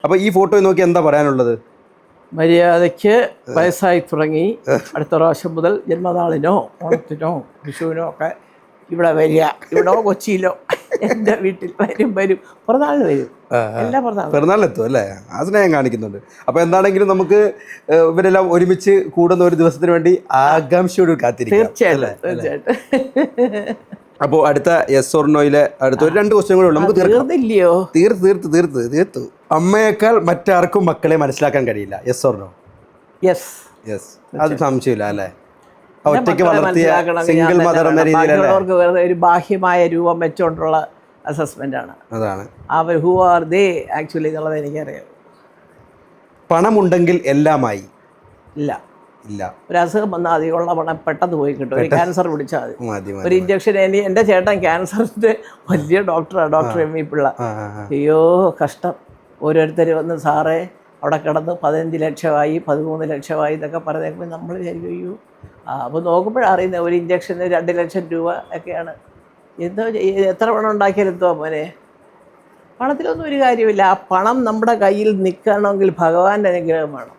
അപ്പോൾ ഈ ഫോട്ടോ നോക്കി എന്താ പറയാനുള്ളത്? മര്യാദയ്ക്ക് വയസ്സായി തുടങ്ങി. അടുത്ത പ്രാവശ്യം മുതൽ ജന്മനാളിനോ ഓണത്തിനോ വിഷുവിനോ ഒക്കെ ഇവിടെ വരിക. ഇവിടോ കൊച്ചിയിലോ എൻ്റെ വീട്ടിൽ വരും. പിറന്നാളിന് വരും. എല്ലാ പിറന്നാളിലെത്തും അല്ലേ? ആ സ്നേഹം കാണിക്കുന്നുണ്ട്. അപ്പോൾ എന്താണെങ്കിലും നമുക്ക് ഇവരെല്ലാം ഒരുമിച്ച് കൂടുന്ന ഒരു ദിവസത്തിന് വേണ്ടി ആകാംക്ഷയോട് കാത്തിരിക്കാം. തീർച്ചയായിട്ടും. അപ്പോൾ അടുത്ത യെസ് ഓർ നോയിലെ അടുത്ത ഒരു 2 ക്വസ്റ്റ്യൻ കൂടെ ഉള്ളൂ. നമുക്ക് തീർന്നില്ലയോ? തീർത്തു. അമ്മയേക്കാൾ മറ്റാർക്കും മക്കളെ മനസ്സിലാക്കാൻ കഴിയില്ല. Yes or no? യെസ്. അത് സംശയമില്ല അല്ലേ? ഒറ്റയ്ക്ക് വളർത്തിയ സിംഗിൾ മദർ എന്ന രീതിയിലല്ലേ? വെറുതെ ഒരു ബാഹ്യമായ രൂപം വെച്ചുകൊണ്ടുള്ള അസസ്മെന്റ് ആണ്. അതാണ് അവർ ഹൂ ആർ ദേ ആക്ച്വലി എന്നുള്ളത് എനിക്കറിയാം. പണമുണ്ടെങ്കിൽ എല്ലാമായി ഇല്ല. ഒരു അസുഖം വന്നാൽ അധികമുള്ള പണം പെട്ടെന്ന് പോയി കിട്ടും. ഒരു ക്യാൻസർ പിടിച്ചാൽ മതി. ഒരു ഇഞ്ചക്ഷൻ. എൻ്റെ ചേട്ടൻ ക്യാൻസറിൻ്റെ വലിയ ഡോക്ടറാണ്, ഡോക്ടർ എം വി പിള്ള. അയ്യോ കഷ്ടം. ഓരോരുത്തർ വന്ന് സാറേ അവിടെ കിടന്ന് 15 ലക്ഷമായി 13 ലക്ഷമായി എന്നൊക്കെ പറഞ്ഞേക്കുമ്പോൾ നമ്മൾ വിചാരിക്കും അയ്യോ. അപ്പോൾ നോക്കുമ്പോഴറിയുന്നത് ഒരു ഇഞ്ചക്ഷന് 2 ലക്ഷം രൂപ ഒക്കെയാണ്. എന്തോ എത്ര പണം ഉണ്ടാക്കിയാലും എന്തോ മോനെ, പണത്തിലൊന്നും ഒരു കാര്യമില്ല. ആ പണം നമ്മുടെ കയ്യിൽ നിൽക്കണമെങ്കിൽ ഭഗവാന്റെ അനുഗ്രഹം വേണം.